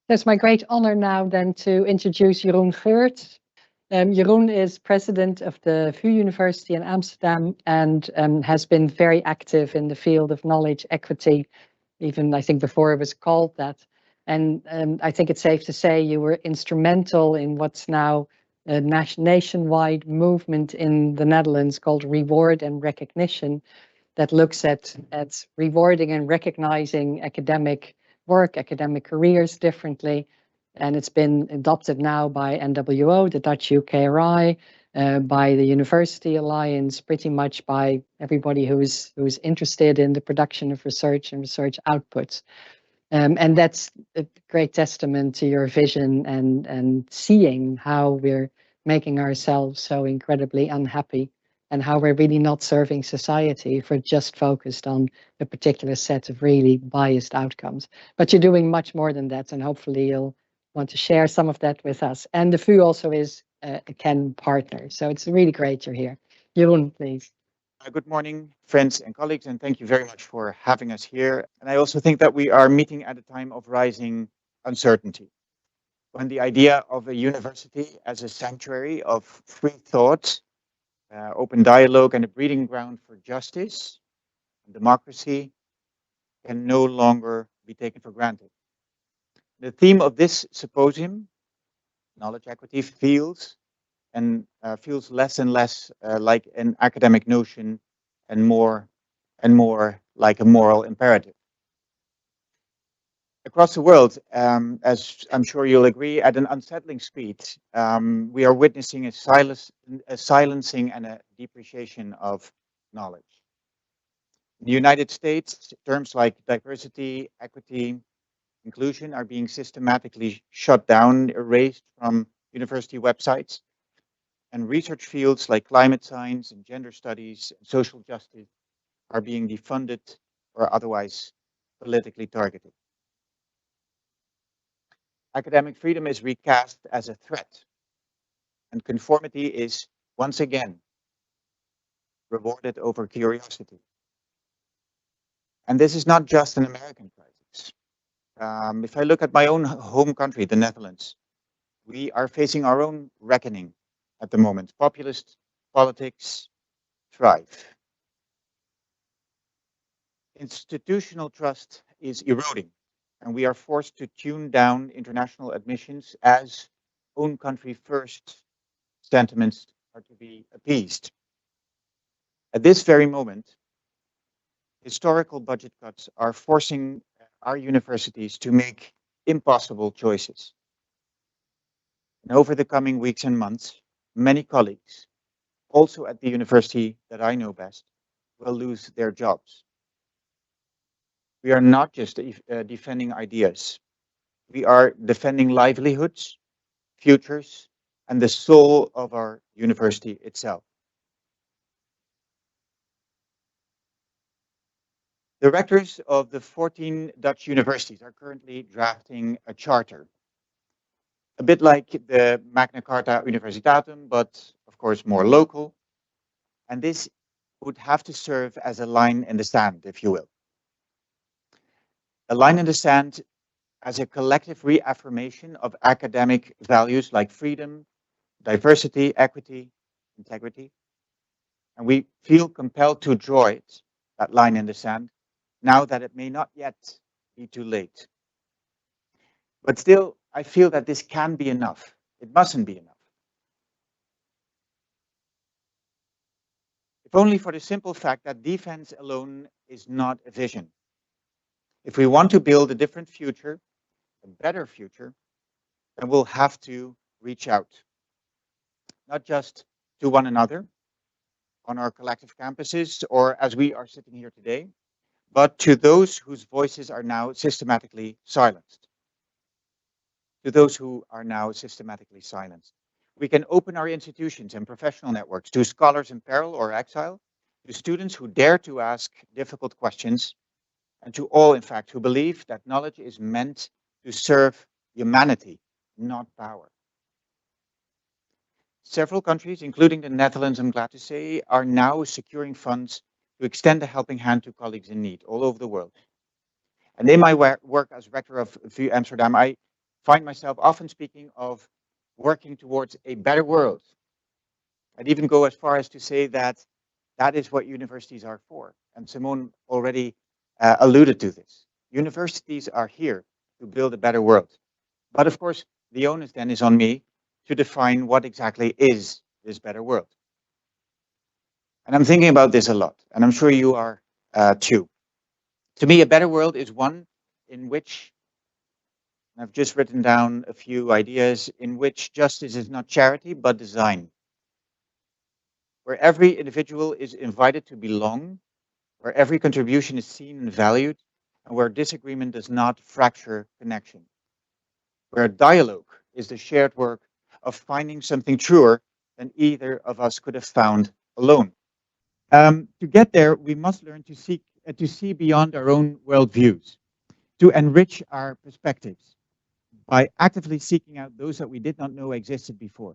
It's my great honor now then to introduce Jeroen Geurts. Jeroen is president of the Vrije University in Amsterdam and has been very active in the field of knowledge equity, even I think before it was called that. And I think it's safe to say you were instrumental in what's now a nationwide movement in the Netherlands called Reward and Recognition, that looks at rewarding and recognizing academic work, academic careers differently. And it's been adopted now by NWO, the Dutch UKRI, by the University Alliance, pretty much by everybody who's interested in the production of research and research outputs. And that's a great testament to your vision and seeing how we're making ourselves so incredibly unhappy and how we're really not serving society if we're just focused on a particular set of really biased outcomes. But you're doing much more than that, and hopefully you'll want to share some of that with us. And the VU also is a Ken partner, so it's really great you're here. Jeroen, please. Good morning, friends and colleagues, and thank you very much for having us here. And I also think that we are meeting at a time of rising uncertainty, when the idea of a university as a sanctuary of free thought, open dialogue, and a breeding ground for justice and democracy can no longer be taken for granted. The theme of this symposium, knowledge equity, feels less and less like an academic notion and more like a moral imperative. Across the world, as I'm sure you'll agree, at an unsettling speed, we are witnessing a silencing and a depreciation of knowledge. In the United States, terms like diversity, equity, inclusion are being systematically shut down, erased from university websites. And research fields like climate science and gender studies and social justice are being defunded or otherwise politically targeted. Academic freedom is recast as a threat, and conformity is once again rewarded over curiosity. And this is not just an American crisis. If I look at my own home country, the Netherlands, we are facing our own reckoning at the moment. Populist politics thrive. Institutional trust is eroding, and we are forced to tune down international admissions as own country first sentiments are to be appeased. At this very moment, historical budget cuts are forcing our universities to make impossible choices. And over the coming weeks and months, many colleagues, also at the university that I know best, will lose their jobs. We are not just defending ideas. We are defending livelihoods, futures, and the soul of our university itself. The rectors of the 14 Dutch universities are currently drafting a charter, a bit like the Magna Carta Universitatum, but of course more local. And this would have to serve as a line in the sand, if you will. A line in the sand as a collective reaffirmation of academic values like freedom, diversity, equity, integrity. And we feel compelled to draw it, that line in the sand, now that it may not yet be too late. But still, I feel that this can be enough. It mustn't be enough. If only for the simple fact that defense alone is not a vision. If we want to build a different future, a better future, then we'll have to reach out. Not just to one another on our collective campuses or as we are sitting here today, but to those whose voices are now systematically silenced. To those who are now systematically silenced. We can open our institutions and professional networks to scholars in peril or exile, to students who dare to ask difficult questions, and to all, in fact, who believe that knowledge is meant to serve humanity, not power. Several countries, including the Netherlands, I'm glad to say, are now securing funds to extend a helping hand to colleagues in need all over the world. And in my work as rector of VU Amsterdam, I find myself often speaking of working towards a better world. I'd even go as far as to say that that is what universities are for. And Simone already alluded to this. Universities are here to build a better world. But of course, the onus then is on me to define what exactly is this better world. And I'm thinking about this a lot, and I'm sure you are too. To me, a better world is one in which, I've just written down a few ideas, in which justice is not charity, but design. Where every individual is invited to belong, where every contribution is seen and valued, and where disagreement does not fracture connection. Where dialogue is the shared work of finding something truer than either of us could have found alone. To get there, we must learn to see beyond our own worldviews, to enrich our perspectives by actively seeking out those that we did not know existed before.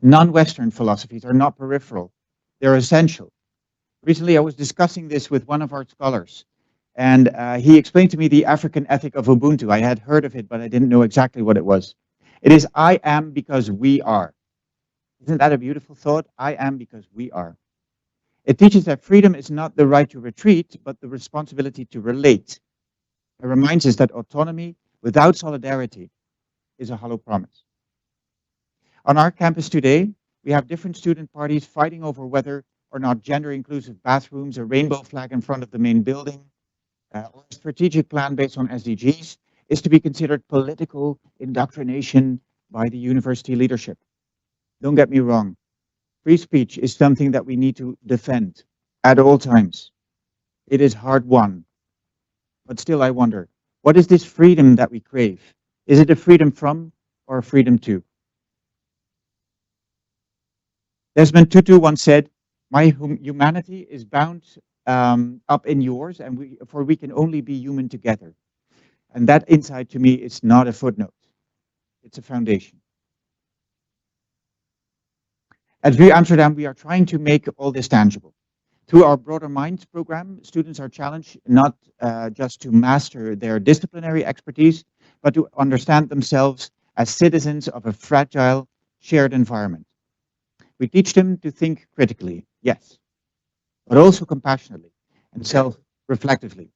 Non-Western philosophies are not peripheral, they're essential. Recently, I was discussing this with one of our scholars, and he explained to me the African ethic of Ubuntu. I had heard of it, but I didn't know exactly what it was. It is, I am because we are. Isn't that a beautiful thought? I am because we are. It teaches that freedom is not the right to retreat, but the responsibility to relate. It reminds us that autonomy without solidarity is a hollow promise. On our campus today, we have different student parties fighting over whether or not gender-inclusive bathrooms, a rainbow flag in front of the main building, or a strategic plan based on SDGs is to be considered political indoctrination by the university leadership. Don't get me wrong. Free speech is something that we need to defend at all times. It is hard won. But still, I wonder, what is this freedom that we crave? Is it a freedom from or a freedom to? Desmond Tutu once said, my humanity is bound up in yours, and we can only be human together. And that insight to me is not a footnote. It's a foundation. At Vrije Amsterdam, we are trying to make all this tangible. Through our Broader Minds program, students are challenged not just to master their disciplinary expertise, but to understand themselves as citizens of a fragile, shared environment. We teach them to think critically, yes, but also compassionately and self-reflectively.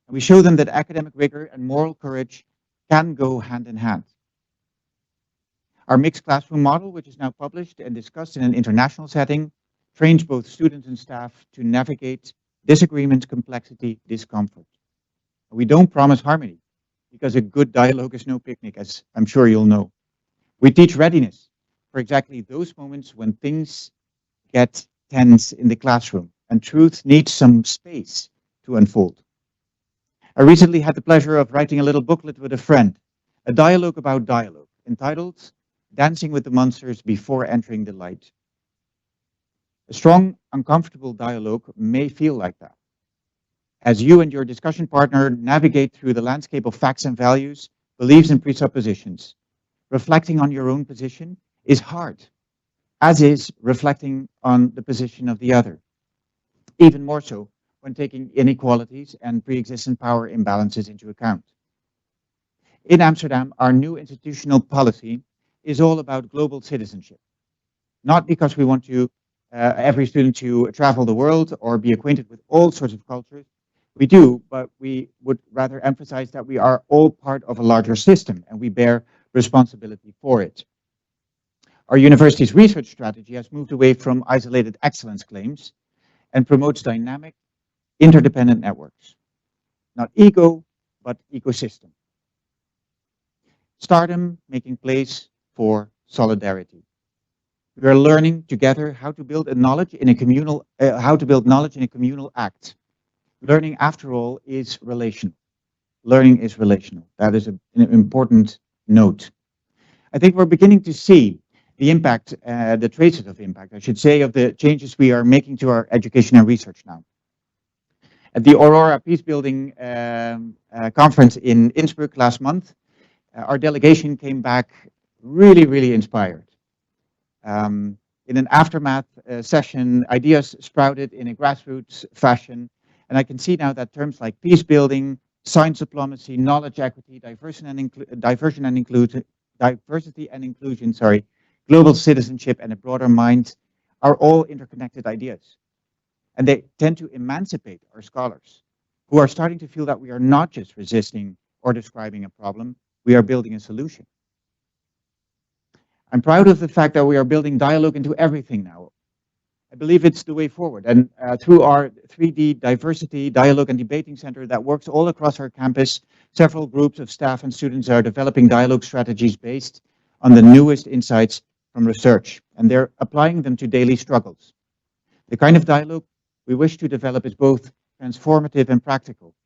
And we show them that academic rigor and moral courage can go hand in hand. Our mixed classroom model, which is now published and discussed in an international setting, trains both students and staff to navigate disagreement, complexity, discomfort. We don't promise harmony, because a good dialogue is no picnic, as I'm sure you'll know. We teach readiness for exactly those moments when things get tense in the classroom and truth needs some space to unfold. I recently had the pleasure of writing a little booklet with a friend, a dialogue about dialogue, entitled Dancing with the Monsters Before Entering the Light. A strong, uncomfortable dialogue may feel like that. As you and your discussion partner navigate through the landscape of facts and values, beliefs and presuppositions, reflecting on your own position is hard, as is reflecting on the position of the other. Even more so when taking inequalities and pre-existent power imbalances into account. In Amsterdam, our new institutional policy is all about global citizenship. Not because we want every student to travel the world or be acquainted with all sorts of cultures. We do, but we would rather emphasize that we are all part of a larger system and we bear responsibility for it. Our university's research strategy has moved away from isolated excellence claims and promotes dynamic, interdependent networks. Not ego, but ecosystem. Stardom making place for solidarity. We are learning together how to build knowledge in a communal act. Learning, after all, is relational. Learning is relational. That is an important note. I think we're beginning to see the impact, the traces of impact, I should say, of the changes we are making to our education and research now. At the Aurora Peacebuilding conference in Innsbruck last month, our delegation came back really inspired. In an aftermath session, ideas sprouted in a grassroots fashion, and I can see now that terms like peace building, science diplomacy, knowledge equity, diversity and inclusion, sorry, global citizenship, and a broader mind are all interconnected ideas. And they tend to emancipate our scholars, who are starting to feel that we are not just resisting or describing a problem, we are building a solution. I'm proud of the fact that we are building dialogue into everything now. I believe it's the way forward. And through our 3D Diversity, Dialogue and Debating Center that works all across our campus, several groups of staff and students are developing dialogue strategies based on the newest insights from research, and they're applying them to daily struggles. The kind of dialogue we wish to develop is both transformative and practical,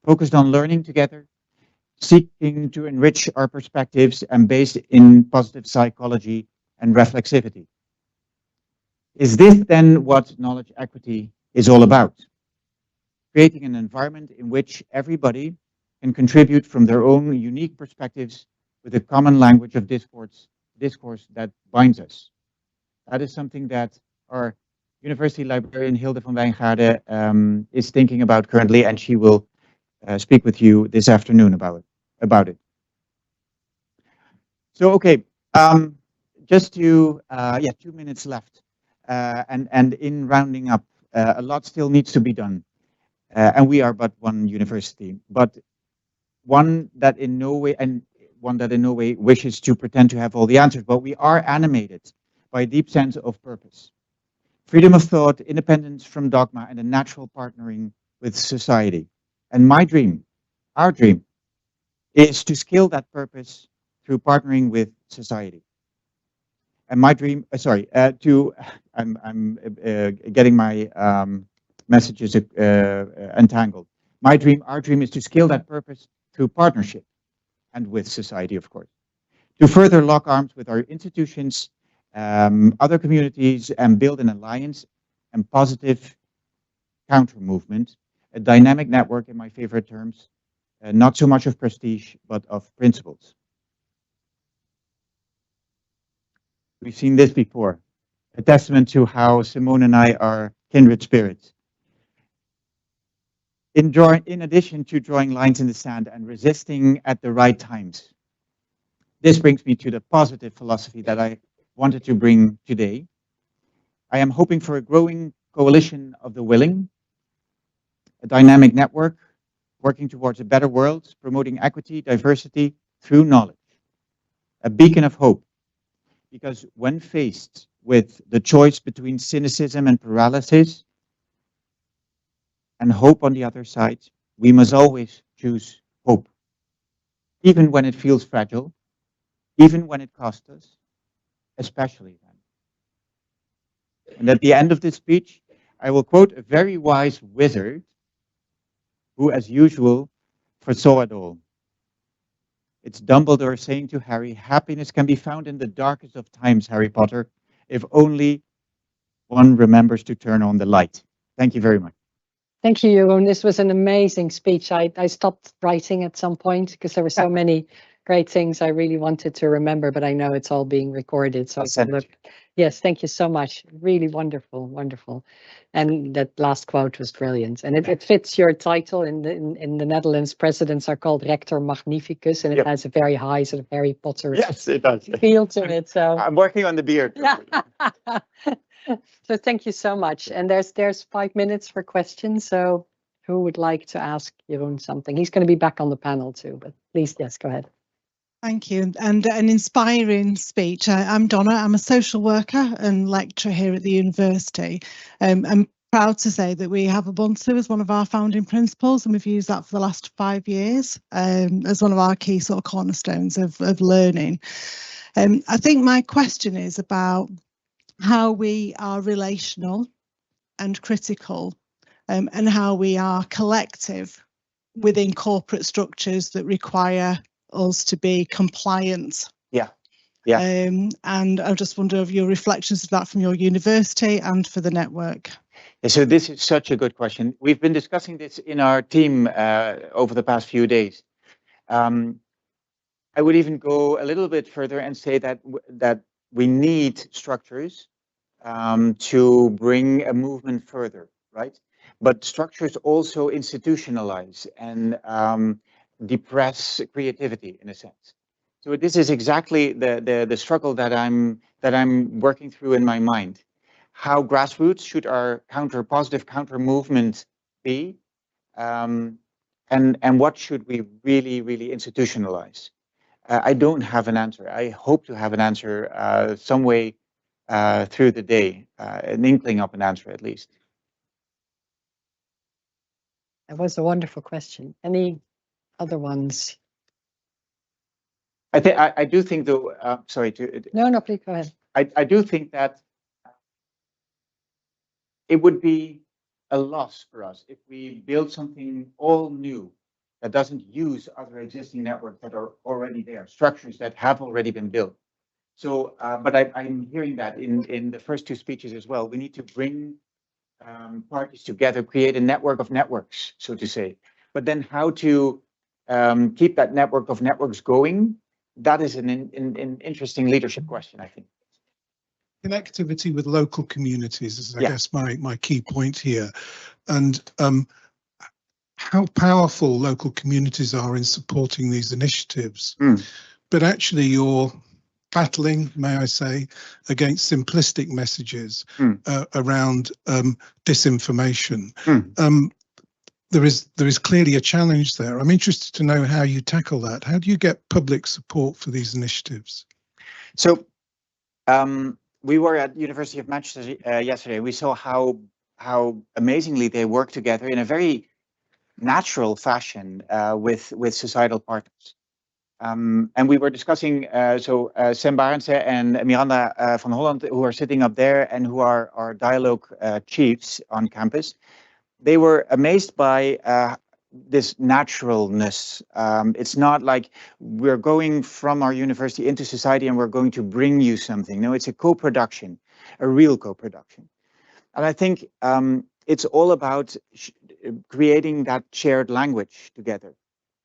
focused on learning together, seeking to enrich our perspectives, and based in positive psychology and reflexivity. Is this then what knowledge equity is all about? Creating an environment in which everybody can contribute from their own unique perspectives with a common language of discourse that binds us. That is something that our university librarian Hilde van Wijngaarden is thinking about currently, and she will speak with you this afternoon about it. So, okay, just to, 2 minutes left. And in rounding up, a lot still needs to be done. And we are but one university, but one that in no way wishes to pretend to have all the answers, but we are animated by a deep sense of purpose. Freedom of thought, independence from dogma, and a natural partnering with society. And my dream, our dream, is to scale that purpose through partnering with society. And my dream, I'm getting my messages entangled. Our dream is to scale that purpose through partnership and with society, of course, to further lock arms with our institutions, other communities, and build an alliance and positive counter movement, a dynamic network in my favorite terms, not so much of prestige, but of principles. We've seen this before, a testament to how Simone and I are kindred spirits. In addition to drawing lines in the sand and resisting at the right times, this brings me to the positive philosophy that I wanted to bring today. I am hoping for a growing coalition of the willing, a dynamic network working towards a better world, promoting equity, diversity through knowledge, a beacon of hope. Because when faced with the choice between cynicism and paralysis, and hope on the other side, we must always choose hope. Even when it feels fragile, even when it costs us, especially then. And at the end of this speech, I will quote a very wise wizard who, as usual, foresaw it all. It's Dumbledore saying to Harry, happiness can be found in the darkest of times, Harry Potter, if only one remembers to turn on the light. Thank you very much. Thank you, Jeroen. This was an amazing speech. I stopped writing at some point because there were so many great things I really wanted to remember, but I know it's all being recorded. So yes, thank you so much. Really wonderful, wonderful. And that last quote was brilliant. And it fits your title. In the Netherlands, presidents are called Rector Magnificus, and it has a very high sort of Harry Potter it does. feel to it. So I'm working on the beard. So thank you so much. And there's 5 minutes for questions. So who would like to ask Jeroen something? He's going to be back on the panel too, but please, yes, go ahead. Thank you, and an inspiring speech. I'm Donna. I'm a social worker and lecturer here at the university. I'm proud to say that we have Ubuntu as one of our founding principles, and we've used that for the last 5 years as one of our key sort of cornerstones of learning. I think my question is about how we are relational and critical, and how we are collective within corporate structures that require us to be compliant. And I just wonder of your reflections of that from your university and for the network. So this is such a good question. We've been discussing this in our team over the past few days. I would even go a little bit further and say that we need structures to bring a movement further, right? but structures also institutionalize and depress creativity in a sense. So this is exactly the struggle that I'm working through in my mind. How grassroots should our positive counter movement be, and what should we really institutionalize? I don't have an answer. I hope to have an answer some way through the day, an inkling of an answer at least. That was a wonderful question. Any other ones? I do think though. Sorry to. No, please go ahead. I do think that it would be a loss for us if we build something all new that doesn't use other existing networks that are already there, structures that have already been built. So, but I'm hearing that in the first two speeches as well. We need to bring parties together, create a network of networks, so to say. But then how to keep that network of networks going, that is an interesting leadership question, I think. Connectivity with local communities is, I guess, my key point here. And how powerful local communities are in supporting these initiatives. But actually you're battling, may I say, against simplistic messages around disinformation. There is clearly a challenge there. I'm interested to know how you tackle that. How do you get public support for these initiatives? So we were at University of Manchester yesterday. We saw how amazingly they work together in a very natural fashion with societal partners. And we were discussing, Sam Barendse and Miranda van Holland, who are sitting up there and who are our dialogue chiefs on campus. They were amazed by this naturalness. It's not like we're going from our university into society and we're going to bring you something. No, it's a co-production, a real co-production. And I think it's all about creating that shared language together,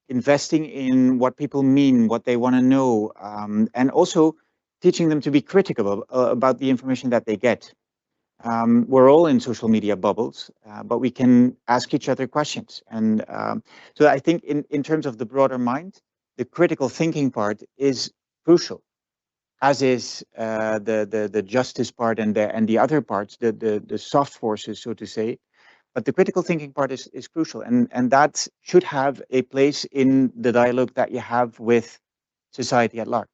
investing in what people mean, what they want to know, and also teaching them to be critical about the information that they get. We're all in social media bubbles, but we can ask each other questions. And so I think in terms of the broader mind, the critical thinking part is crucial, as is the justice part and the other parts, the soft forces, so to say. But the critical thinking part is crucial, and that should have a place in the dialogue that you have with society at large.